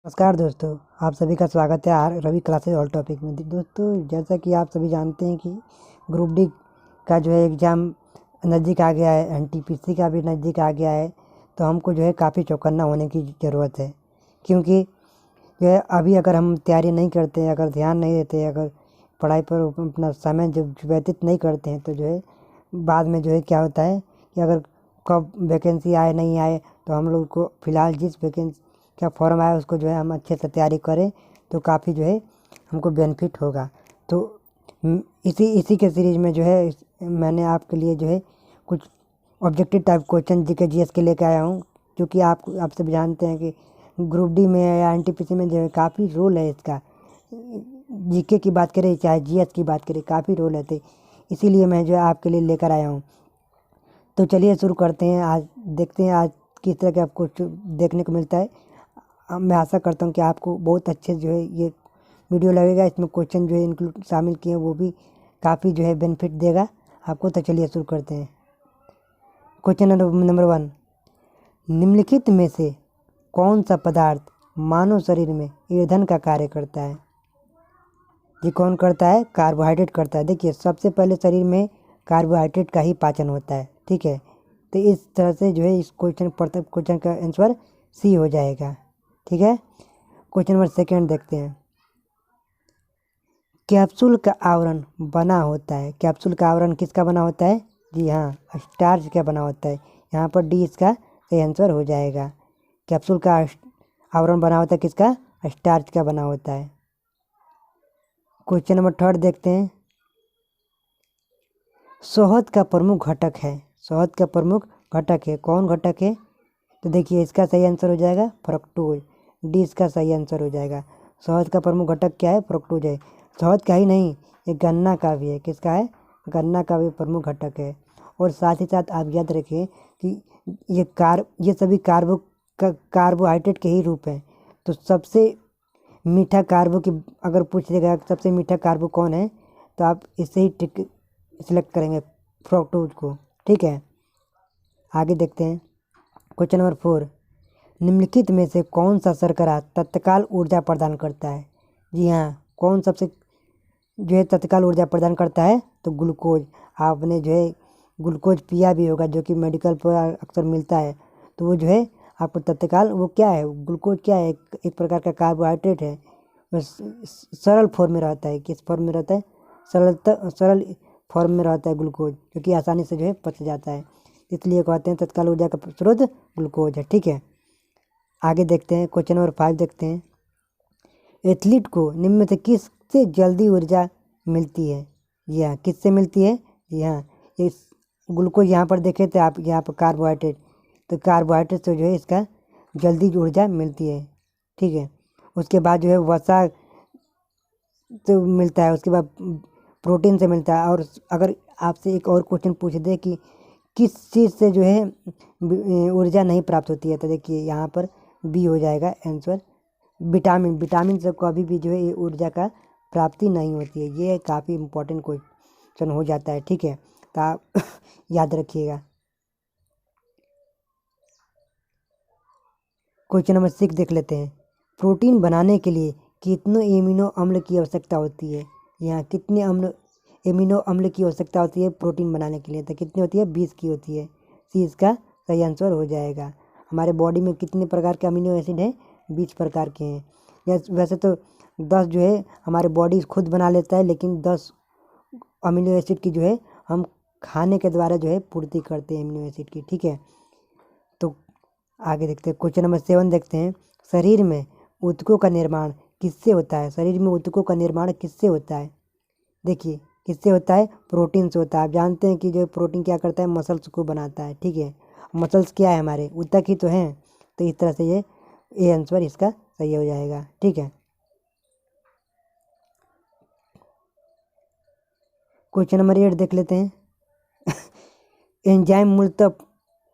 नमस्कार दोस्तों, आप सभी का स्वागत है R Ravi classes all topic में। दोस्तों, जैसा कि आप सभी जानते हैं कि ग्रुप डी का जो है एग्ज़ाम नज़दीक आ गया है, एनटीपीसी का भी नज़दीक आ गया है। तो हमको जो है काफ़ी चौकन्ना होने की ज़रूरत है, क्योंकि जो है अभी अगर हम तैयारी नहीं करते हैं, अगर ध्यान नहीं देते हैं, अगर पढ़ाई पर अपना समय जब व्यतीत नहीं करते हैं, तो जो है बाद में जो है क्या होता है कि अगर कब वैकेंसी आए नहीं आए, तो हम लोग को फ़िलहाल जिस वैकेंसी का फॉर्म आया उसको जो है हम अच्छे से तैयारी करें तो काफ़ी जो है हमको बेनिफिट होगा। तो इसी के सीरीज़ में जो है मैंने आपके लिए जो है कुछ objective type question GK GS के लेके आया हूँ, क्योंकि आप सब जानते हैं कि ग्रुप डी में या एनटीपीसी में जो है काफ़ी रोल है इसका। जीके की बात करें चाहे जीएस की बात करें, काफ़ी रोल है, तो इसीलिए मैं जो है आपके लिए लेकर आया हूँ। तो चलिए शुरू करते हैं। आज देखते हैं आज किस तरह के आपको देखने को मिलता है। मैं आशा करता हूँ कि आपको बहुत अच्छे जो है ये वीडियो लगेगा। इसमें क्वेश्चन जो है इंक्लूड शामिल किए वो भी काफ़ी जो है बेनिफिट देगा आपको। तो चलिए शुरू करते हैं। क्वेश्चन नंबर 1, निम्नलिखित में से कौन सा पदार्थ मानव शरीर में ईंधन का कार्य करता है? ये कौन करता है? कार्बोहाइड्रेट करता है। देखिए, सबसे पहले शरीर में कार्बोहाइड्रेट का ही पाचन होता है, ठीक है। तो इस तरह से जो है इस क्वेश्चन का आंसर सी हो जाएगा, ठीक है। क्वेश्चन नंबर 2 देखते हैं। कैप्सूल का आवरण बना होता है। कैप्सूल का आवरण किसका बना होता है? जी हाँ, स्टार्च का बना होता है। यहाँ पर डी इसका सही आंसर हो जाएगा। कैप्सूल का आवरण बना होता है किसका? स्टार्च का बना होता है। क्वेश्चन नंबर 3 देखते हैं। शहद का प्रमुख घटक है। शहद का प्रमुख घटक है, कौन घटक है? तो देखिए, इसका सही आंसर हो जाएगा फ्रक्टोज। डी इसका सही आंसर हो जाएगा। शहद का प्रमुख घटक क्या है? फ्रक्टोज है। शहद का ही नहीं, ये गन्ना का भी है। किसका है? गन्ना का भी प्रमुख घटक है। और साथ ही साथ आप याद रखिए कि ये सभी कार्बोहाइड्रेट के ही रूप हैं। तो सबसे मीठा कार्बो की अगर पूछ लेगा सबसे मीठा कार्बो कौन है, तो आप इससे ही टिक सिलेक्ट करेंगे, फ्रक्टोज को, ठीक है। आगे देखते हैं। क्वेश्चन नंबर 4, निम्नलिखित में से कौन सा शर्करा तत्काल ऊर्जा प्रदान करता है? जी हाँ, कौन सबसे जो है तत्काल ऊर्जा प्रदान करता है? तो ग्लूकोज। आपने जो है ग्लूकोज पिया भी होगा, जो कि मेडिकल पर अक्सर मिलता है। तो वो जो है आपको तत्काल, वो क्या है? ग्लूकोज क्या है? एक प्रकार का कार्बोहाइड्रेट है। बस सरल फॉर्म में रहता है। किस फॉर्म में रहता है? सरल फॉर्म में रहता है ग्लूकोज, क्योंकि आसानी से जो है पच जाता है, इसलिए कहते हैं तत्काल ऊर्जा का स्रोत ग्लूकोज है, ठीक है। आगे देखते हैं। क्वेश्चन नंबर 5 देखते हैं। एथलीट को निम्न में से किससे जल्दी ऊर्जा मिलती है? जी हाँ, किससे मिलती है? जी हाँ, इस ग्लूकोज यहाँ पर देखे थे आप, यहाँ पर कार्बोहाइड्रेट, तो कार्बोहाइड्रेट से जो है इसका जल्दी ऊर्जा मिलती है, ठीक है। उसके बाद जो है वसा से मिलता है, उसके बाद प्रोटीन से मिलता है। और अगर आपसे एक और क्वेश्चन पूछ दे कि किस चीज़ से जो है ऊर्जा नहीं प्राप्त होती है, तो देखिए यहाँ पर बी हो जाएगा आंसर, विटामिन से कभी भी जो है ये ऊर्जा का प्राप्ति नहीं होती है। ये काफ़ी इम्पोर्टेंट क्वेश्चन हो जाता है, ठीक है। तो आप याद रखिएगा। क्वेश्चन नंबर 6 देख लेते हैं। प्रोटीन बनाने के लिए कितने एमिनो अम्ल की आवश्यकता होती है? यहाँ कितने एमिनो अम्ल की आवश्यकता होती है प्रोटीन बनाने के लिए? तो कितनी होती है? 20 की होती है। सी इसका सही आंसर हो जाएगा। हमारे बॉडी में कितने प्रकार के अमीनो एसिड हैं? 20 प्रकार के हैं। वैसे तो 10 जो है हमारे बॉडी खुद बना लेता है, लेकिन 10 अमीनो एसिड की जो है हम खाने के द्वारा जो है पूर्ति करते हैं अमीनो एसिड की, ठीक है। तो आगे देखते हैं। क्वेश्चन नंबर 7 देखते हैं। शरीर में ऊतकों का निर्माण किससे होता है? शरीर में ऊतकों का निर्माण किससे होता है? देखिए, किससे होता है? प्रोटीन से होता है। आप जानते हैं कि जो प्रोटीन क्या करता है? मसल्स को बनाता है, ठीक है। मसल्स क्या है? हमारे ऊतक ही तो हैं। तो इस तरह से ये आंसर इसका सही हो जाएगा, ठीक है। क्वेश्चन नंबर 8 देख लेते हैं। एंजाइम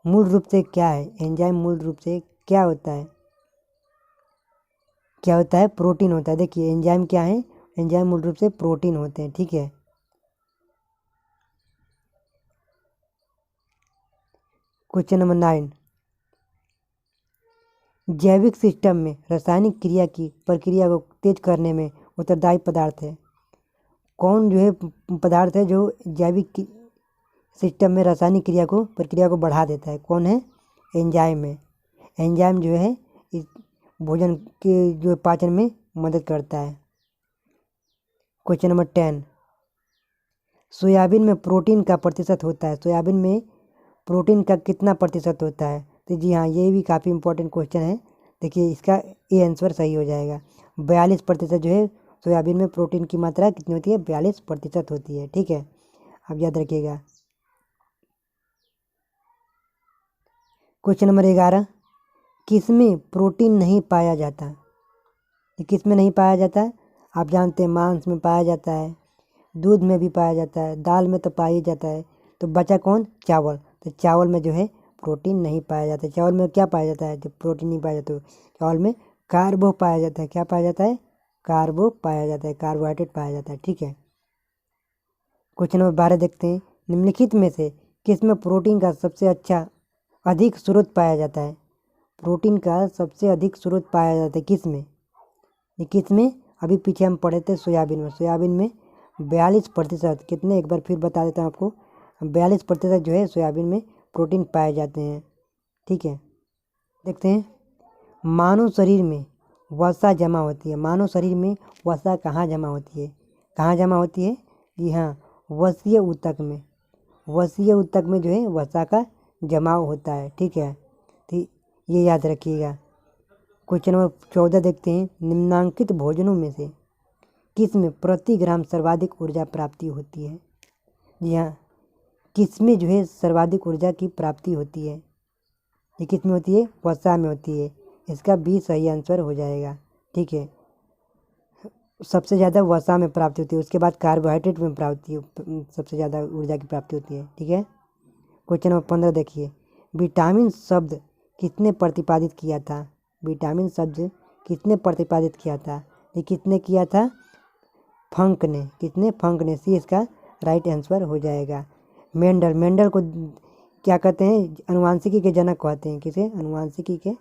मूल रूप से क्या है? एंजाइम मूल रूप से क्या होता है? क्या होता है? प्रोटीन होता है। देखिए, एंजाइम क्या है? एंजाइम मूल रूप से प्रोटीन होते हैं, ठीक है। क्वेश्चन नंबर 9, जैविक सिस्टम में रासायनिक क्रिया की प्रक्रिया को तेज करने में उत्तरदायी पदार्थ है। कौन जो है पदार्थ है जो जैविक सिस्टम में रासायनिक प्रक्रिया को बढ़ा देता है? कौन है? एंजाइम है। एंजाइम जो है इस भोजन के जो पाचन में मदद करता है। क्वेश्चन नंबर 10, सोयाबीन में प्रोटीन का प्रतिशत होता है। सोयाबीन में प्रोटीन का कितना प्रतिशत होता है? तो जी हाँ, ये भी काफ़ी इंपॉर्टेंट क्वेश्चन है। देखिए इसका ए आंसर सही हो जाएगा। 42% जो है सोयाबीन में प्रोटीन की मात्रा कितनी होती है? 42% होती है। ठीक है, आप याद रखिएगा। क्वेश्चन नंबर 11, किसमें प्रोटीन नहीं पाया जाता? ये किस में नहीं पाया जाता है? आप जानते हैं मांस में पाया जाता है, दूध में भी पाया जाता है, दाल में तो पाया ही जाता है। तो बचा कौन? चावल। तो चावल में जो है प्रोटीन नहीं पाया जाता है। चावल में क्या पाया जाता है जब प्रोटीन नहीं पाया जाता? तो चावल में कार्बो पाया जाता है। क्या पाया जाता है? कार्बो पाया जाता है, कार्बोहाइड्रेट पाया जाता है। ठीक है, क्वेश्चन नंबर 12 देखते हैं। निम्नलिखित में से किसमें प्रोटीन का सबसे अधिक स्रोत पाया जाता है? प्रोटीन का सबसे अधिक स्रोत पाया जाता है किस में? ये किस में? अभी पीछे हम पढ़े थे सोयाबीन में। सोयाबीन में 42%, कितने एक बार फिर बता देता हूँ आपको, 42% जो है सोयाबीन में प्रोटीन पाए जाते हैं। ठीक है, देखते हैं। मानव शरीर में वसा जमा होती है। मानव शरीर में वसा कहाँ जमा होती है? कहाँ जमा होती है? जी हाँ, वसीय ऊतक में। वसीय ऊतक में जो है वसा का जमाव होता है। ठीक है, तो ये याद रखिएगा। क्वेश्चन नंबर 14 देखते हैं। निम्नांकित भोजनों में से किस में प्रति ग्राम सर्वाधिक ऊर्जा प्राप्ति होती है? जी हाँ, किस में जो है सर्वाधिक ऊर्जा की प्राप्ति होती है? ये किस में होती है? वसा में होती है। इसका बी सही आंसर हो जाएगा। ठीक है, सबसे ज़्यादा वसा में प्राप्ति होती है, उसके बाद कार्बोहाइड्रेट में प्राप्ति सबसे ज़्यादा ऊर्जा की प्राप्ति होती है। ठीक है, क्वेश्चन नंबर 15 देखिए। विटामिन शब्द किसने प्रतिपादित किया था? विटामिन शब्द किसने प्रतिपादित किया था? ये किसने किया था? फंक ने। किसने? फंक ने। सी इसका राइट आंसर हो जाएगा। मेंडल। मेंडल को क्या कहते हैं? अनुवांशिकी के जनक कहते हैं। किसे? अनुवांशिकी के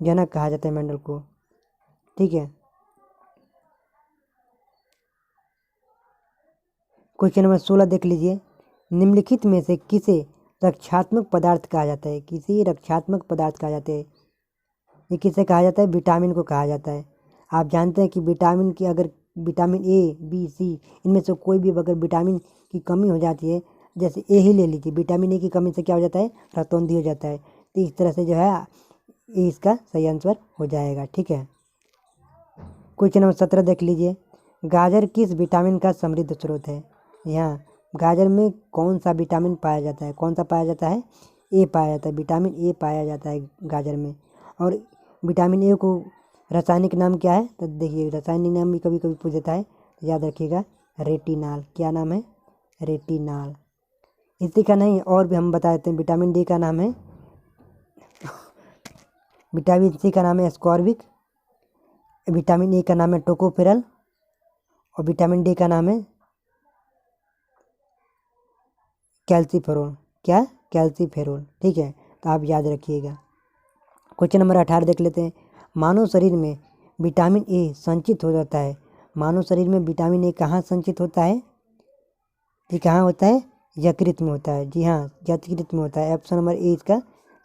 जनक कहा जाता है मेंडल को। ठीक है, क्वेश्चन नंबर 16 देख लीजिए। निम्नलिखित में से किसे रक्षात्मक पदार्थ कहा जाता है? किसी रक्षात्मक पदार्थ कहा जाता है? ये किसे कहा जाता है? विटामिन को कहा जाता है। आप जानते हैं कि विटामिन की अगर विटामिन ए, बी, सी इनमें से कोई भी अगर विटामिन की कमी हो जाती है, जैसे ए ही ले लीजिए, विटामिन ए की कमी से क्या हो जाता है? रतौंधी हो जाता है। तो इस तरह से जो है ये इसका सही आंसर हो जाएगा। ठीक है, क्वेश्चन नंबर 17 देख लीजिए। गाजर किस विटामिन का समृद्ध स्रोत है? यहाँ गाजर में कौन सा विटामिन पाया जाता है? कौन सा पाया जाता है? ए पाया जाता है। विटामिन ए पाया जाता है गाजर में। और विटामिन ए को रासायनिक नाम क्या है? तो देखिए रासायनिक नाम भी कभी कभी पूछ देता है, तो याद रखिएगा रेटिनाल। क्या नाम है? रेटिनाल। इसी का नहीं और भी हम बता देते हैं। विटामिन डी का नाम है विटामिन सी का नाम है एस्कॉर्बिक, विटामिन ए का नाम है टोकोफेरल और विटामिन डी का नाम है कैल्सीफेरोल। क्या? कैल्सीफेरोल। ठीक है, तो आप याद रखिएगा। क्वेश्चन नंबर 18 देख लेते हैं। मानव शरीर में विटामिन ए संचित हो जाता है। मानव शरीर में विटामिन ए कहाँ संचित होता है? ये कहाँ होता है? यकृत में होता है। जी हाँ, यकृत में होता है। ऑप्शन नंबर ए इसका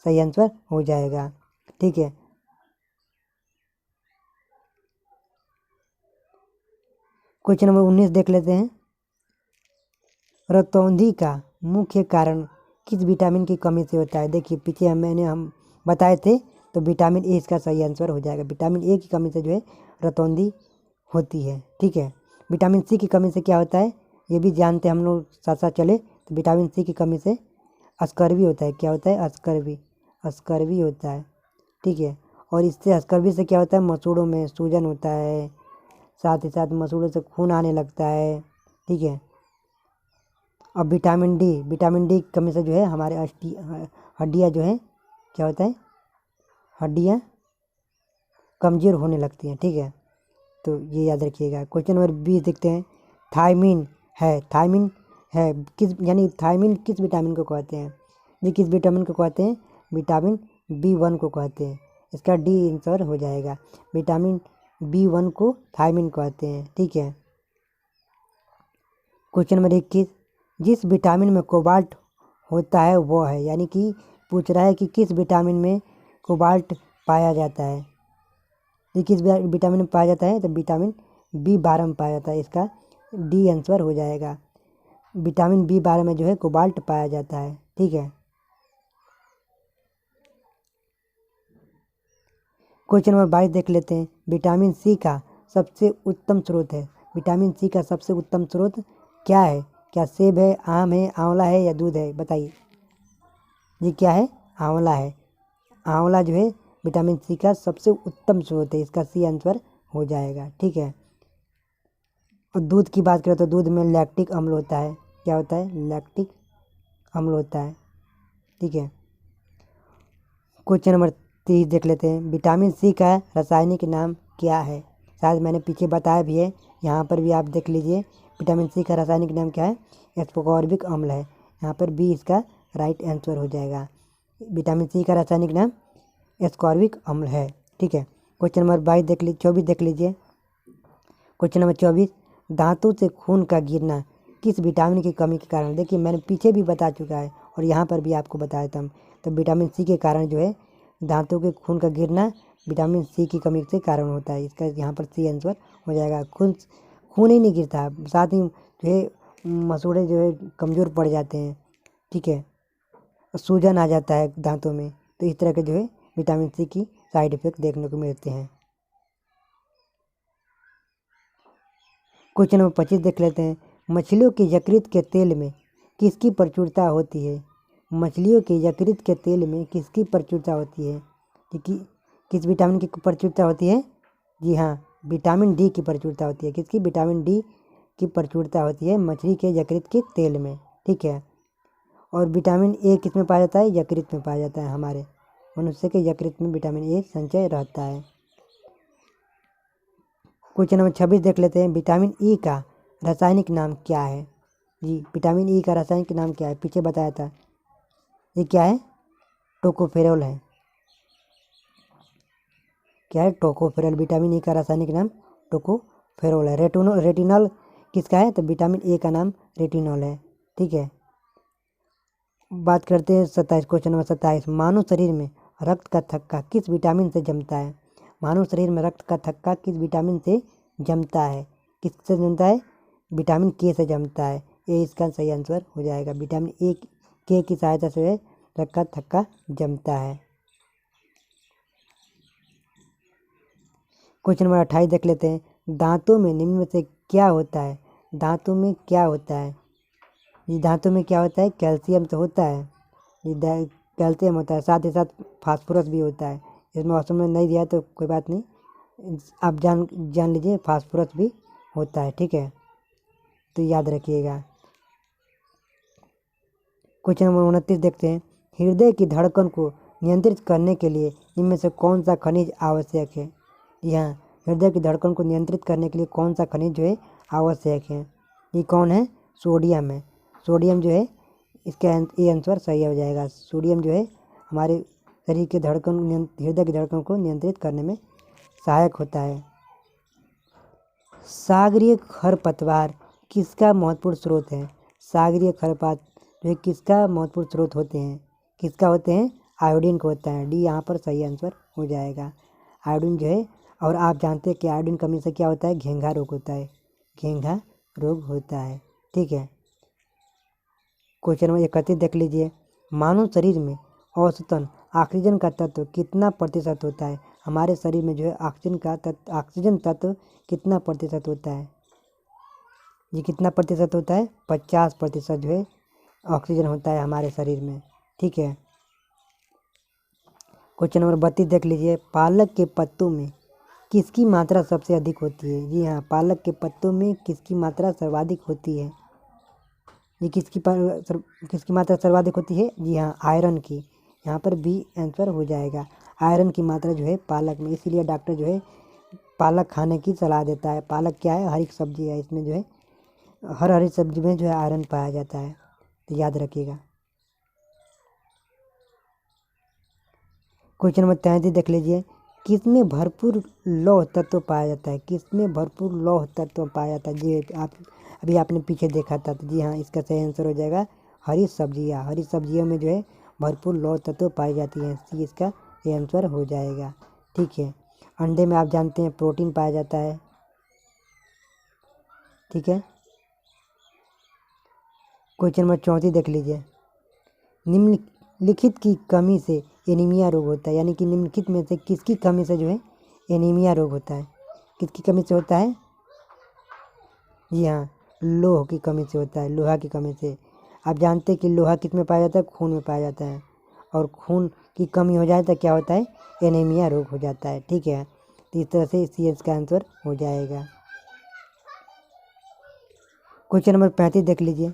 सही आंसर हो जाएगा। ठीक है, क्वेश्चन नंबर 19 देख लेते हैं। रतौंधी का मुख्य कारण किस विटामिन की कमी से होता है? देखिए पीछे हम बताए थे, तो विटामिन ए इसका सही आंसर हो जाएगा। विटामिन ए की कमी से जो है रतौंधी होती है। ठीक है, विटामिन सी की कमी से क्या होता है? ये भी जानते हैं हम लोग, साथ साथ चले। तो विटामिन सी की कमी से अस्कर्वी होता है। क्या होता है? अस्कर्वी। अस्कर्वी होता है। ठीक है, और इससे अस्कर्वी से क्या होता है? मसूड़ों में सूजन होता है, साथ ही साथ मसूड़ों से खून आने लगता है। ठीक है, अब विटामिन डी की कमी से जो है हमारे हड्डियाँ जो है क्या होता है? हड्डियाँ कमज़ोर होने लगती हैं। ठीक है, तो ये याद रखिएगा। क्वेश्चन नंबर 20 देखते हैं। थायमीन है किस, यानी थायमीन किस विटामिन को कहते हैं? ये किस विटामिन को कहते हैं? विटामिन B1 को कहते हैं। इसका डी आंसर हो जाएगा। विटामिन B1 को थायमिन कहते हैं। ठीक है। क्वेश्चन नंबर 21, जिस विटामिन में कोबाल्ट होता है वो है, यानी कि पूछ रहा है कि किस विटामिन में कोबाल्ट पाया जाता है। ये किस विटामिन में पाया जाता है, तो विटामिन B12 में पाया जाता है। इसका डी आंसर हो जाएगा। विटामिन B12 में जो है कोबाल्ट पाया जाता है। ठीक है। क्वेश्चन नंबर 22 देख लेते हैं। विटामिन सी का सबसे उत्तम स्रोत है। विटामिन सी का सबसे उत्तम स्रोत क्या है? क्या सेब है, आम है, आंवला है या दूध है? बताइए। ये क्या है? आंवला है। आंवला जो है विटामिन सी का सबसे उत्तम स्रोत है। इसका सी आंसर हो जाएगा। ठीक है। और दूध की बात करें तो दूध में लैक्टिक अम्ल होता है। क्या होता है? लैक्टिक अम्ल होता है। ठीक है। क्वेश्चन नंबर 30 देख लेते हैं। विटामिन सी का रासायनिक नाम क्या है? शायद मैंने पीछे बताया भी है, यहाँ पर भी आप देख लीजिए। विटामिन सी का रासायनिक नाम क्या है? एस्कॉर्बिक अम्ल है। यहाँ पर बी इसका राइट आंसर हो जाएगा। विटामिन सी का रासायनिक नाम एस्कॉर्बिक अम्ल है। ठीक है। क्वेश्चन नंबर 24 देख लीजिए। क्वेश्चन नंबर 24, दांतों से खून का गिरना किस विटामिन की कमी के कारण? देखिए मैंने पीछे भी बता चुका है और यहाँ पर भी आपको बताया था। तो विटामिन सी के कारण जो है दांतों के खून का गिरना विटामिन सी की कमी से कारण होता है। इसका यहाँ पर सी आंसर हो जाएगा। खून ही नहीं गिरता, साथ ही जो है मसूड़े जो है कमज़ोर पड़ जाते हैं। ठीक है। सूजन आ जाता है दांतों में। तो इस तरह के जो है विटामिन सी की साइड इफेक्ट देखने को मिलते हैं। क्वेश्चन नंबर 25 देख लेते हैं। मछलियों के यकृत के तेल में किसकी प्रचुरता होती है? मछलियों के यकृत के तेल में किसकी प्रचुरता होती है? किस विटामिन की प्रचुरता होती है? जी हाँ, विटामिन डी की प्रचुरता होती है। किसकी? विटामिन डी की प्रचुरता होती है मछली के यकृत के तेल में। ठीक है। और विटामिन ए किस में पाया जाता है? यकृत में पाया जाता है। हमारे मनुष्य के यकृत में विटामिन ए संचय रहता है। क्वेश्चन नंबर 26 देख लेते हैं। विटामिन ई का रासायनिक नाम क्या है? जी, विटामिन ई का रासायनिक नाम क्या है? पीछे बताया था। ये क्या है? टोकोफेरोल है। क्या है? टोकोफेरोल। विटामिन ई का रासायनिक नाम टोकोफेरोल है। रेटिनॉल किसका है? तो विटामिन ए का नाम रेटिनॉल है। ठीक है। बात करते हैं 27, क्वेश्चन नंबर 27। मानव शरीर में रक्त का थक्का किस विटामिन से जमता है? मानव शरीर में रक्त का थक्का किस विटामिन से जमता है? किससे जमता है? विटामिन के से जमता है। ये इसका सही आंसर हो जाएगा। विटामिन ए के की सहायता से रक्त का थक्का जमता है। क्वेश्चन नंबर 28 देख लेते हैं। दांतों में निम्न में से क्या होता है? दांतों में क्या होता है? ये दांतों में क्या होता है? कैल्शियम तो होता है। ये कैल्शियम होता है, साथ ही साथ फास्फोरस भी होता है। इसमें ऑप्शन में नहीं दिया तो कोई बात नहीं, आप जान लीजिए फास्फोरस भी होता है। ठीक है, तो याद रखिएगा। क्वेश्चन नंबर 29 देखते हैं। हृदय की धड़कन को नियंत्रित करने के लिए इनमें से कौन सा खनिज आवश्यक है? यहाँ हृदय की धड़कन को नियंत्रित करने के लिए कौन सा खनिज जो है आवश्यक है? ये कौन है? सोडियम है। सोडियम जो है इसका ये आंसर सही हो जाएगा। सोडियम जो है हमारे शरीर के हृदय की धड़कन को नियंत्रित करने में सहायक होता है। सागरीय खरपतवार किसका महत्वपूर्ण स्रोत है? सागरीय खरपात जो है किसका महत्वपूर्ण स्रोत होते हैं? किसका होते हैं? आयोडीन का होता है। डी यहाँ पर सही आंसर हो जाएगा। आयोडीन जो है, और आप जानते हैं कि आयोडीन कमी से क्या होता है? घेंघा रोग होता है। घेंघा रोग होता है। ठीक है। क्वेश्चन नंबर 31 देख लीजिए। मानव शरीर में औसतन ऑक्सीजन का तत्व कितना प्रतिशत होता है? हमारे शरीर में जो है ऑक्सीजन तत्व कितना प्रतिशत होता है? ये कितना प्रतिशत होता है? 50% जो है ऑक्सीजन होता है हमारे शरीर में। ठीक है। क्वेश्चन नंबर 32 देख लीजिए। पालक के पत्तों में किसकी मात्रा सबसे अधिक होती है? जी हाँ, पालक के पत्तों में किसकी मात्रा सर्वाधिक होती है? ये किसकी मात्रा सर्वाधिक होती है? जी हाँ, आयरन की। यहाँ पर बी आंसर हो जाएगा। आयरन की मात्रा जो है पालक में, इसीलिए डॉक्टर जो है पालक खाने की सलाह देता है। पालक क्या है? हरी सब्जी है। इसमें जो है हरी सब्जी में जो है आयरन पाया जाता है, तो याद रखिएगा। क्वेश्चन नंबर 33 देख लीजिए, किसमें भरपूर लौह तत्व पाया जाता है? किसमें भरपूर लौह तत्व पाया जाता है? जी आप अभी आपने पीछे देखा था, तो जी हाँ, इसका सही आंसर हो जाएगा हरी सब्जियाँ। हरी सब्जियों में जो है भरपूर लौह तत्व पाई जाती हैं, सी इसका सही आंसर हो जाएगा। ठीक है, अंडे में आप जानते हैं प्रोटीन पाया जाता है। ठीक है, क्वेश्चन नंबर 34 देख लीजिए, निम्नलिखित की कमी से एनीमिया रोग होता है, यानी कि निम्नलिखित में से किसकी कमी से जो है एनीमिया रोग होता है? किसकी कमी से होता है? जी हाँ, लोह की कमी से होता है, लोहा की कमी से। आप जानते हैं कि लोहा किस में पाया जाता है? खून में पाया जाता है, और खून की कमी हो जाए तो क्या होता है? एनीमिया रोग हो जाता है। ठीक है, तो इस तरह से सी का आंसर हो जाएगा। क्वेश्चन नंबर 35 देख लीजिए,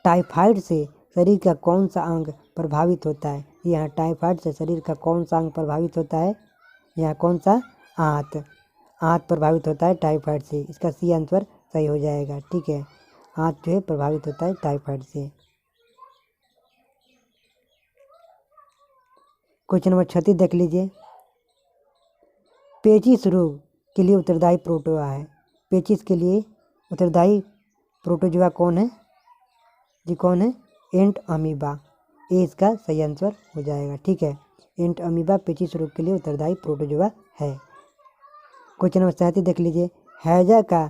टाइफाइड से शरीर का कौन सा अंग प्रभावित होता है? यहाँ टाइफाइड से शरीर का कौन सा अंग प्रभावित होता है? यहाँ कौन सा? आंत। आंत प्रभावित होता है टाइफाइड से, इसका सी आंसर सही हो जाएगा। ठीक है, आंत जो है प्रभावित होता है टाइफाइड से। क्वेश्चन नंबर 36 देख लीजिए, पेचिश रोग के लिए उत्तरदायी प्रोटोजोआ है। पेचिश के लिए उत्तरदायी प्रोटोजोआ कौन है? जी कौन है? एंट अमीबा। ये इसका सही आंसर हो जाएगा। ठीक है, एंट अमीबा पेचिश रोग के लिए उत्तरदायी प्रोटोजोआ है। क्वेश्चन नंबर 37 देख लीजिए, हैजा का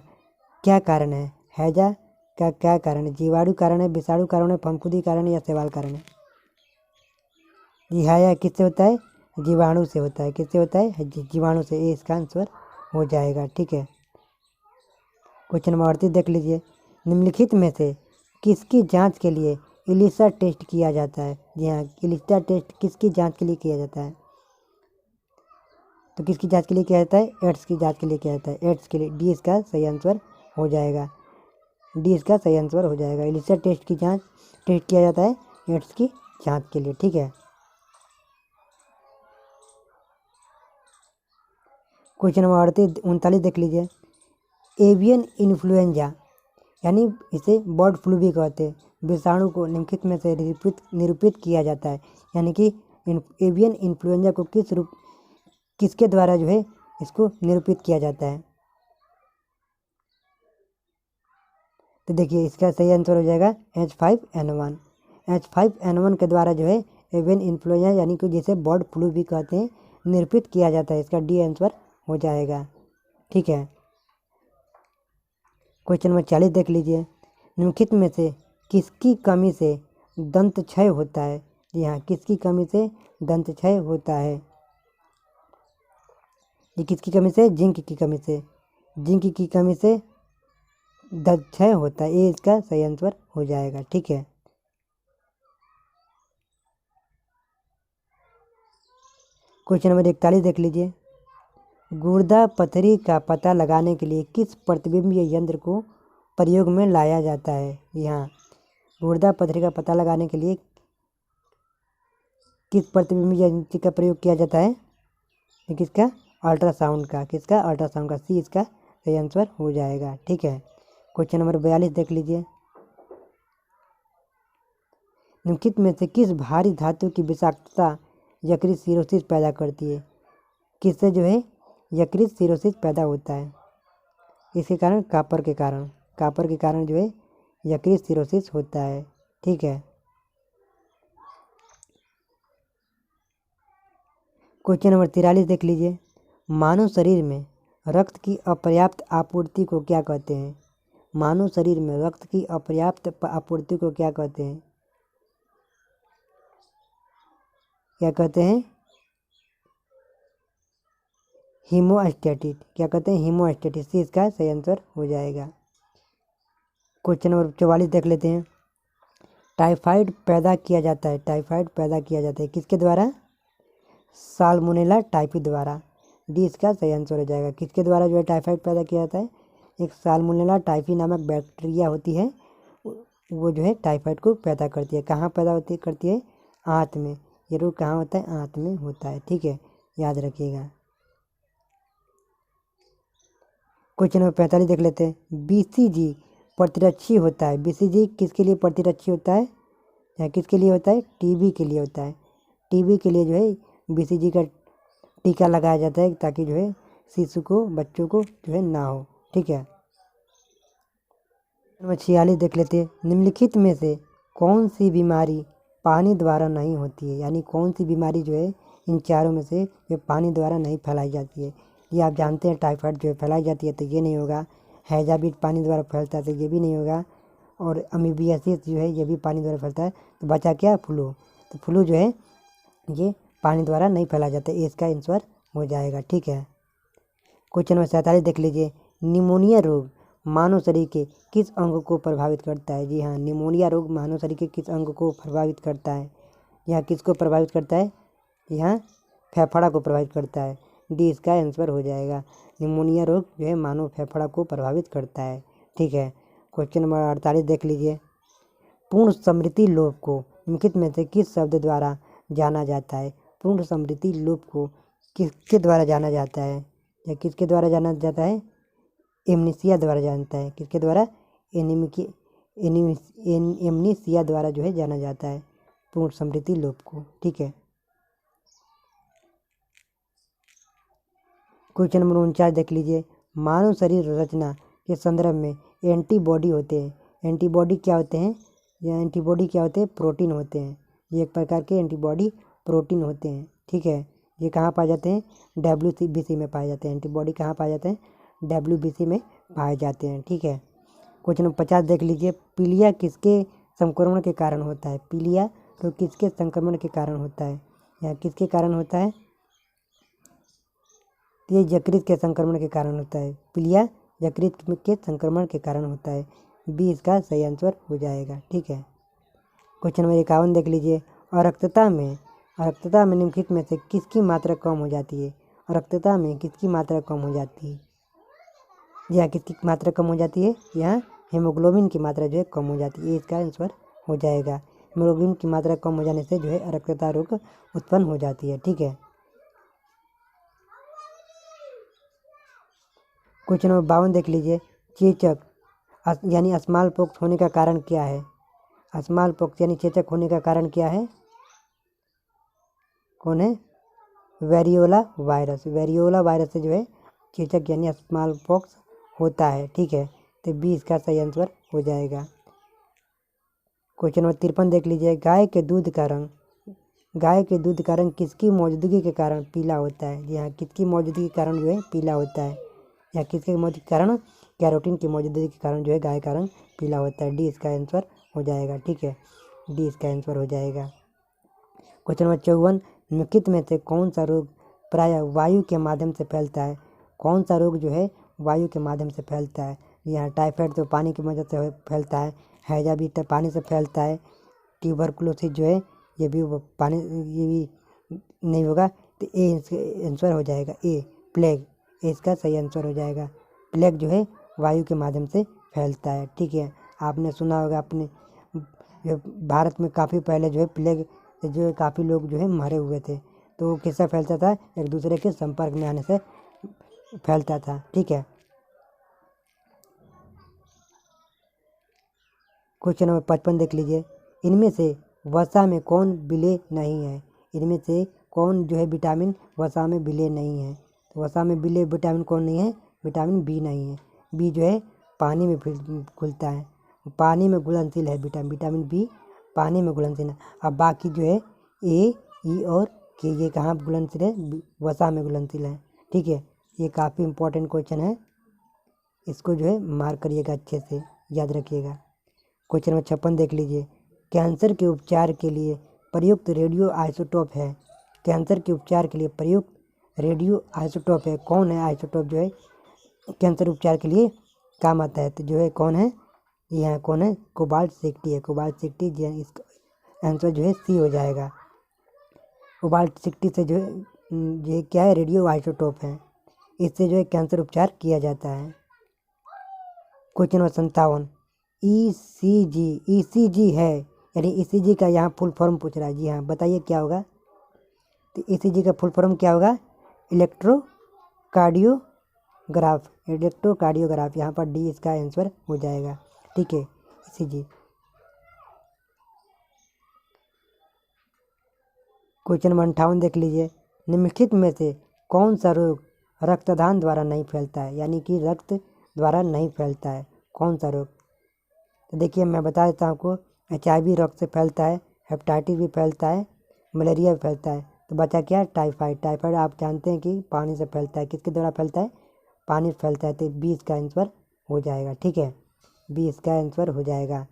क्या कारण है? हैजा का क्या कारण है? जीवाणु कारण है, विषाणु कारण है, फफूंदी कारण है, या शैवाल कारण है? जी हैजा किससे होता है? जीवाणु से होता है। किससे होता है? जीवाणु से। ये इसका आंसर हो जाएगा। ठीक है, क्वेश्चन नंबर 38 देख लीजिए, निम्नलिखित में से किसकी जांच के लिए इलिसा टेस्ट किया जाता है? जी हाँ, इलिसा टेस्ट किसकी जांच के लिए किया जाता है? तो किसकी जांच के लिए किया जाता है? एड्स की जांच के लिए किया जाता है। एड्स के लिए डी इसका सही आंसर हो जाएगा। डी इसका सही आंसर हो जाएगा। इलिसा टेस्ट किया जाता है एड्स की जांच के लिए। ठीक है, क्वेश्चन नंबर 39 देख लीजिए, एवियन इन्फ्लुएंजा यानी इसे बर्ड फ्लू भी कहते हैं, विषाणु को निम्नलिखित में से निरूपित किया जाता है, यानी कि एवियन इन्फ्लुएंजा को किसके द्वारा जो है इसको निरूपित किया जाता है? तो देखिए इसका सही आंसर हो जाएगा H5N1। H5N1 के द्वारा जो है एवियन इन्फ्लुएंजा यानी कि जिसे बर्ड फ्लू भी कहते हैं निरूपित किया जाता है। इसका डी आंसर हो जाएगा। ठीक है, क्वेश्चन नंबर 40 देख लीजिए, निम्नलिखित में से किसकी कमी से दंत क्षय होता है? जी हाँ, किसकी कमी से दंत क्षय होता है? ये किसकी कमी से? जिंक की कमी से। जिंक की कमी से दंत क्षय होता है, ये इसका सही आंसर हो जाएगा। ठीक है, क्वेश्चन नंबर 41 देख लीजिए, गुर्दा पथरी का पता लगाने के लिए किस प्रतिबिंब यंत्र को प्रयोग में लाया जाता है? यहाँ गुर्दा पथरी का पता लगाने के लिए किस प्रतिबिंब यंत्र का प्रयोग किया जाता है? किसका? अल्ट्रासाउंड का। किसका? अल्ट्रासाउंड का। सी इसका सही आंसर हो जाएगा। ठीक है, क्वेश्चन नंबर 42 देख लीजिए, निम्नलिखित में से किस भारी धातु की विषाक्तता यकृत सिरोसिस पैदा करती है? किससे जो है यकृत सिरोसिस पैदा होता है? इसके कारण कापर के कारण जो है यकृत सिरोसिस होता है। ठीक है, क्वेश्चन नंबर 43 देख लीजिए, मानव शरीर में रक्त की अपर्याप्त आपूर्ति को क्या कहते हैं? मानव शरीर में रक्त की अपर्याप्त आपूर्ति को क्या कहते हैं? क्या कहते हैं? हीमोस्टेटिस। क्या कहते हैं? हीमोस्टेटिस। सी इसका सही आंसर हो जाएगा। क्वेश्चन नंबर 44 देख लेते हैं, टाइफाइड पैदा किया जाता है। टाइफाइड पैदा किया जाता है किसके द्वारा? साल्मोनेला टाइफी द्वारा। डी इसका सही आंसर हो जाएगा। किसके द्वारा जो है टाइफाइड पैदा किया जाता है? एक साल्मोनेला टाइफी नामक बैक्टीरिया होती है, वो जो है टाइफाइड को पैदा करती है। कहाँ पैदा करती है? आंत में। ये रोग कहाँ होता है? आंत में होता है। ठीक है, याद रखिएगा। क्वेश्चन नंबर 45 देख लेते हैं, BCG प्रतिरक्षी होता है। BCG किसके लिए प्रतिरक्षी होता है? या किसके लिए होता है? टीबी के लिए होता है। टीबी के लिए जो है BCG का टीका लगाया जाता है ताकि जो है शिशु को, बच्चों को जो है ना हो। ठीक है, नंबर 46 देख लेते हैं। निम्नलिखित में से कौन सी बीमारी पानी द्वारा नहीं होती है, यानी कौन सी बीमारी जो है इन चारों में से जो पानी द्वारा नहीं फैलाई जाती है। ये आप जानते हैं टाइफाइड जो है फैलाई जाती है, तो ये नहीं होगा। हैजा भी पानी द्वारा फैलता है, तो ये भी नहीं होगा। और अमीबियासिस जो है ये भी पानी द्वारा फैलता है। तो बचा क्या? फ्लू। तो फ्लू जो है ये पानी द्वारा नहीं फैला जाता है, इसका आंसर हो जाएगा। ठीक है, क्वेश्चन नंबर 47 देख लीजिए। निमोनिया रोग मानव शरीर के किस अंग को प्रभावित करता है? जी हाँ, निमोनिया रोग मानव शरीर के किस अंग को प्रभावित करता है? यहाँ किसको प्रभावित करता है? यहाँ फेफड़ा को प्रभावित करता है। डी इसका आंसर हो जाएगा। निमोनिया रोग जो है मानव फेफड़ा को प्रभावित करता है। ठीक है, क्वेश्चन नंबर 48 देख लीजिए। पूर्ण स्मृति लोप को निम्नलिखित में से किस शब्द द्वारा जाना जाता है? पूर्ण स्मृति लोप को किसके द्वारा जाना जाता है, या किसके द्वारा जाना जाता है? एमनीसिया द्वारा जानता है। किसके द्वारा? एमनीसिया द्वारा जो है जाना जाता है पूर्ण स्मृति लोप को। ठीक है, क्वेश्चन नंबर 49 देख लीजिए। मानव शरीर रचना के संदर्भ में एंटीबॉडी होते हैं। एंटीबॉडी क्या होते हैं? या एंटीबॉडी क्या होते हैं? प्रोटीन होते हैं। ये एक प्रकार के एंटीबॉडी प्रोटीन होते हैं। ठीक है, ये कहाँ पाए जाते हैं? WBC में पाए जाते हैं। एंटीबॉडी कहाँ पाए जाते हैं? WBC में पाए जाते हैं। ठीक है, क्वेश्चन नंबर 50 देख लीजिए। पीलिया किसके संक्रमण के कारण होता है? पीलिया तो किसके संक्रमण के कारण होता है, या किसके कारण होता है? ये यकृत के संक्रमण के कारण होता है। पीलिया यकृत के संक्रमण के कारण होता है। बी इसका सही आंसर हो जाएगा। ठीक है, क्वेश्चन नंबर 51 देख लीजिए। अरक्तता में निम्नलिखित में से किसकी मात्रा कम हो जाती है? अरक्तता में किसकी मात्रा कम हो जाती है? यहाँ किसकी मात्रा कम हो जाती है? यहाँ हीमोग्लोबिन की मात्रा जो है कम हो जाती है। इसका आंसर हो जाएगा। हीमोग्लोबिन की मात्रा कम हो जाने से जो है अरक्तता रोग उत्पन्न हो जाती है। ठीक है, क्वेश्चन नंबर 52 देख लीजिए। चेचक यानी स्मॉल पॉक्स होने का कारण क्या है? स्मॉल पॉक्स यानी चेचक होने का कारण क्या है? कौन है? Variola virus. वेरियोला वायरस से जो है चेचक यानी स्मॉल पॉक्स होता है। ठीक है, तो बी इसका सही आंसर हो जाएगा। क्वेश्चन नंबर 53 देख लीजिए। गाय के दूध का रंग किसकी मौजूदगी के कारण पीला होता है? जी हाँ, किसकी मौजूदगी के कारण जो है पीला होता है? या किसके मौजूदगी के कारण? कैरोटीन की मौजूदगी के कारण जो है गाय का रंग पीला होता है। डी इसका आंसर हो जाएगा। ठीक है, डी इसका आंसर हो जाएगा। Question number 54। निम्नलिखित में से कौन सा रोग प्रायः वायु के माध्यम से फैलता है? कौन सा रोग जो है वायु के माध्यम से फैलता है? यहाँ टाइफाइड तो पानी की वजह से फैलता है। हैजा भी पानी से फैलता है। ट्यूबरकुलोसिस जो है ये भी नहीं होगा। तो ए इसका आंसर हो जाएगा। ए प्लेग, इसका सही आंसर हो जाएगा। प्लेग जो है वायु के माध्यम से फैलता है। ठीक है, आपने सुना होगा अपने भारत में काफ़ी पहले जो है प्लेग जो है काफ़ी लोग जो है मरे हुए थे। तो किससे फैलता था? एक दूसरे के संपर्क में आने से फैलता था। ठीक है, क्वेश्चन नंबर 55 देख लीजिए। इनमें से वसा में कौन विलेय नहीं है? इनमें से कौन जो है विटामिन वसा में विलेय नहीं है? तो वसा में विलेय विटामिन कौन नहीं है? विटामिन बी नहीं है। बी जो है पानी में घुलता है, पानी में घुलनशील है। विटामिन बी पानी में घुलनशील है। अब बाकी जो है ए, ई और के ये कहाँ घुलनशील है? वसा में घुलनशील है। ठीक है, ये काफ़ी इंपॉर्टेंट क्वेश्चन है, इसको जो है मार्क करिएगा, अच्छे से याद रखिएगा। क्वेश्चन नंबर 56 देख लीजिए। कैंसर के उपचार के लिए प्रयुक्त रेडियो आइसोटोप है? कैंसर के उपचार के लिए प्रयुक्त रेडियो आइसोटोप है। कौन है आइसोटोप जो है कैंसर उपचार के लिए काम आता है? तो जो है कौन है? यहाँ कौन है? कोबाल्ट 60 है। कोबाल्ट 60 जो है इसका आंसर जो है सी हो जाएगा। कोबाल्ट 60 से जो है ये क्या है? रेडियो आइसोटोप है। इससे जो है कैंसर उपचार किया जाता है। Question number 57। ECG है, यानी ECG का यहाँ फुल फॉर्म पूछ रहा है। जी हाँ, बताइए क्या होगा? तो ECG का फुल फॉर्म क्या होगा? इलेक्ट्रोकार्डियोग्राफ। यहाँ पर डी इसका आंसर हो जाएगा। ठीक है, ECG। क्वेश्चन नंबर 58 देख लीजिए, निम्नलिखित में से कौन सा रोग रक्तदान द्वारा नहीं फैलता है, यानी कि रक्त द्वारा नहीं फैलता है, कौन सा रोग। तो देखिए मैं बता देता हूँ आपको, HIV रक्त से फैलता है, हेपेटाइटिस भी फैलता है, मलेरिया भी फैलता है। तो बचा क्या, टाइफाइड। टाइफाइड आप जानते हैं कि पानी से फैलता है, किसके द्वारा फैलता है, पानी से फैलता है। तो 20 का आंसर हो जाएगा, ठीक है, 20 का आंसर हो जाएगा।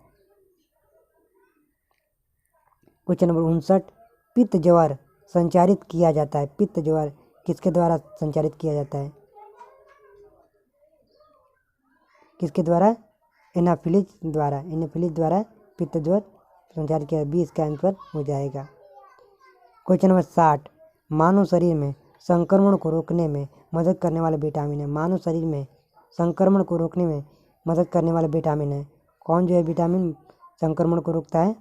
क्वेश्चन नंबर 59, पित्त ज्वर संचारित किया जाता है, पित्त ज्वर किसके द्वारा संचारित किया जाता है, किसके द्वारा, एनाफिलिस द्वारा, एनाफिलिस द्वारा पित्त ज्वर संचारित किया। 20 का आंसर हो जाएगा। क्वेश्चन नंबर 60, मानव शरीर में संक्रमण को रोकने में मदद करने वाला विटामिन है, मानव शरीर में संक्रमण को रोकने में मदद करने वाला विटामिन है, कौन जो है विटामिन संक्रमण को रोकता है,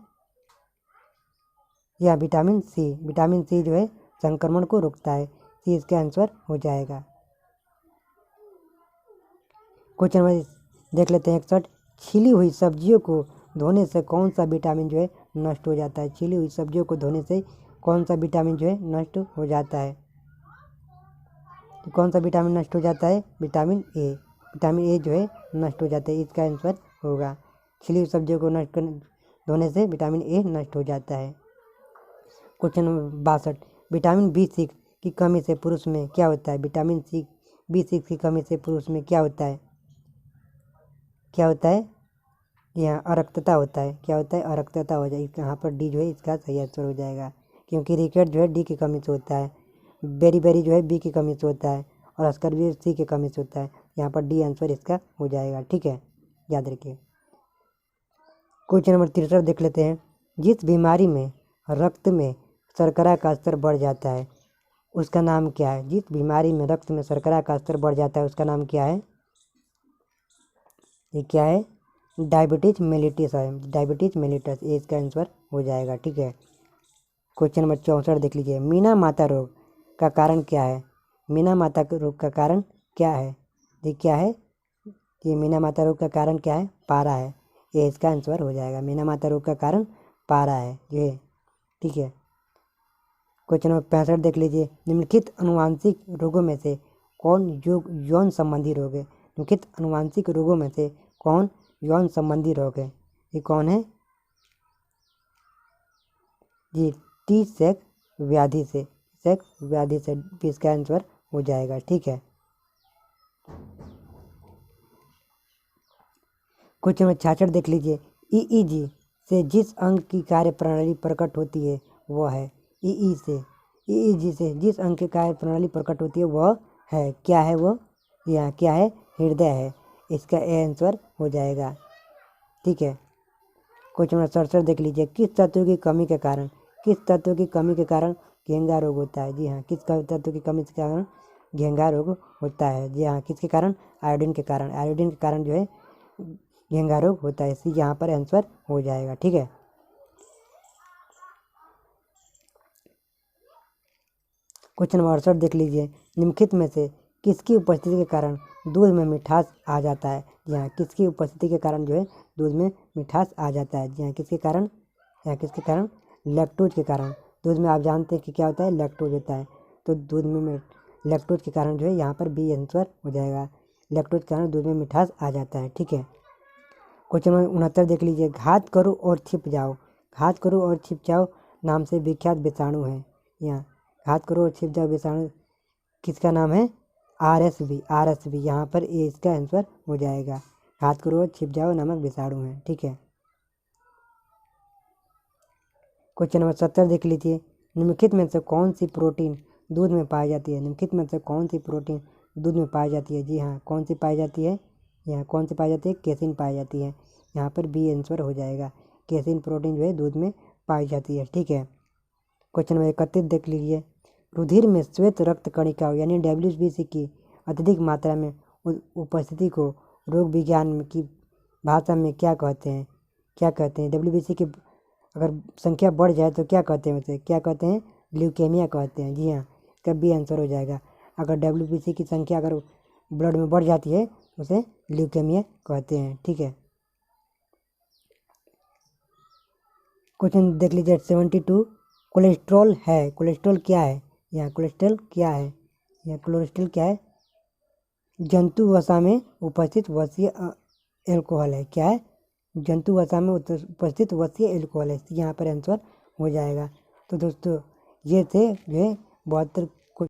या विटामिन सी। विटामिन सी जो है संक्रमण को रोकता है, सी इसका आंसर हो जाएगा। क्वेश्चन नंबर देख लेते हैं 61, छिली हुई सब्जियों को धोने से कौन सा विटामिन जो है नष्ट हो जाता है, छिली हुई सब्जियों को धोने से कौन सा विटामिन जो है नष्ट हो जाता है। तो कौन सा विटामिन नष्ट हो जाता है, विटामिन ए। विटामिन ए जो है नष्ट हो जाता है, इसका आंसर होगा। छिली हुई सब्जियों को धोने से विटामिन ए नष्ट हो जाता है। क्वेश्चन नंबर 62, विटामिन B6 की कमी से पुरुष में क्या होता है, विटामिन B6 की कमी से पुरुष में क्या होता है, क्या होता है, यहाँ अरक्तता होता है, क्या होता है, अरक्तता हो जाएगी। यहाँ पर डी जो है इसका सही आंसर हो जाएगा, क्योंकि रिकेट जो है डी की कमी से होता है, बेरी जो है बी की कमी से होता है, और अस्कर भी सी की कमी से होता है। यहाँ पर डी आंसर इसका हो जाएगा, ठीक है, याद रखिए। क्वेश्चन नंबर 63 देख लेते हैं, जिस बीमारी में रक्त में शर्करा का स्तर बढ़ जाता है उसका नाम क्या है, जिस बीमारी में रक्त में शर्करा का स्तर बढ़ जाता है उसका नाम क्या है, ये क्या है, डायबिटीज मेलिटस है, डायबिटीज मेलिटस, ये इसका आंसर हो जाएगा, ठीक है। क्वेश्चन नंबर 64 देख लीजिए, मीना माता रोग का कारण क्या है, मीना माता रोग का कारण क्या है, ये क्या है, ये मीना माता रोग का कारण क्या है, पारा है, ये इसका आंसर हो जाएगा। मीना माता रोग का कारण पारा है ये, ठीक है। क्वेश्चन नंबर 65 देख लीजिए, निम्नलिखित अनुवांशिक रोगों में से कौन यौन संबंधी रोग है, निम्नलिखित अनुवांशिक रोगों में से कौन यौन संबंधी रोग है, ये कौन है जी, टी सेक व्याधि से, सेक व्याधि से, इसका आंसर हो जाएगा, ठीक है। क्वेश्चन नंबर 66 देख लीजिए, ईईजी से जिस अंग की कार्य प्रणाली प्रकट होती है वह है, ईईजी से जिस अंग की कार्य प्रणाली प्रकट होती है वह है, क्या है वो, यहाँ क्या है, हृदय है, इसका ए आंसर हो जाएगा, ठीक है। क्वेश्चन नंबर 67 देख लीजिए, किस तत्व की कमी के कारण, किस तत्व की कमी के कारण घेंघा रोग होता है, जी हाँ, किस तत्व की कमी के कारण घेंघा रोग होता है, जी हाँ, किसके कारण, आयोडीन के कारण, आयोडीन के कारण जो है घेंघा रोग होता है, इसी यहाँ पर आंसर हो जाएगा, ठीक है। क्वेश्चन नंबर 68 देख लीजिए, निम्नलिखित में से किसकी उपस्थिति के कारण दूध में मिठास आ जाता है, जी हाँ, किसकी उपस्थिति के कारण जो है दूध में मिठास आ जाता है, जी हाँ, किसके कारण, यहाँ किसके कारण, लैक्टोज के कारण। दूध में आप जानते हैं कि क्या होता है, लैक्टोज होता है, तो दूध में लैक्टोज के कारण जो है यहाँ पर बी आंसर हो जाएगा, लैक्टोज के कारण दूध में मिठास आ जाता है, ठीक है। क्वेश्चन नंबर 69 देख लीजिए, घात करो और छिप जाओ, घात करो और छिप जाओ नाम से विख्यात विषाणु है, यहाँ घात करो और छिप जाओ विषाणु किसका नाम है, RSV, यहाँ पर ए इसका आंसर हो जाएगा, घात करो और छिप जाओ नामक विषाणु है, ठीक है। क्वेश्चन नंबर 70 देख लीजिए, निम्नलिखित में से कौन सी प्रोटीन दूध में पाई जाती है, निम्नलिखित में से कौन सी प्रोटीन दूध में पाई जाती है, जी हाँ, कौन सी पाई जाती है, यहाँ कौन सी पाई जाती है, केसिन पाई जाती है, यहाँ पर बी आंसर हो जाएगा, केसिन प्रोटीन जो है दूध में पाई जाती है, ठीक है। क्वेश्चन नंबर 31 देख लीजिए, रुधिर में श्वेत रक्त कणिकाओं यानी WBC की अत्यधिक मात्रा में उपस्थिति को रोग विज्ञान की भाषा में क्या कहते हैं, क्या कहते हैं, WBC की अगर संख्या बढ़ जाए तो क्या कहते हैं, उसे क्या कहते हैं, ल्यूकेमिया कहते हैं, जी हाँ, इसका बी आंसर हो जाएगा। अगर WBC की संख्या अगर ब्लड में बढ़ जाती है उसे ल्यूकेमिया कहते हैं, ठीक है। क्वेश्चन देख लीजिए 72, कोलेस्ट्रॉल है। कोलेस्ट्रॉल क्या है? यहाँ कोलेस्ट्रॉल क्या है? यहाँ कोलेस्ट्रॉल क्या है? जंतु वसा में उपस्थित वसीय एल्कोहल है। क्या है? जंतु वसा में उपस्थित वसीय एल्कोहल है। यहाँ पर आंसर हो जाएगा। तो दोस्तों ये थे 72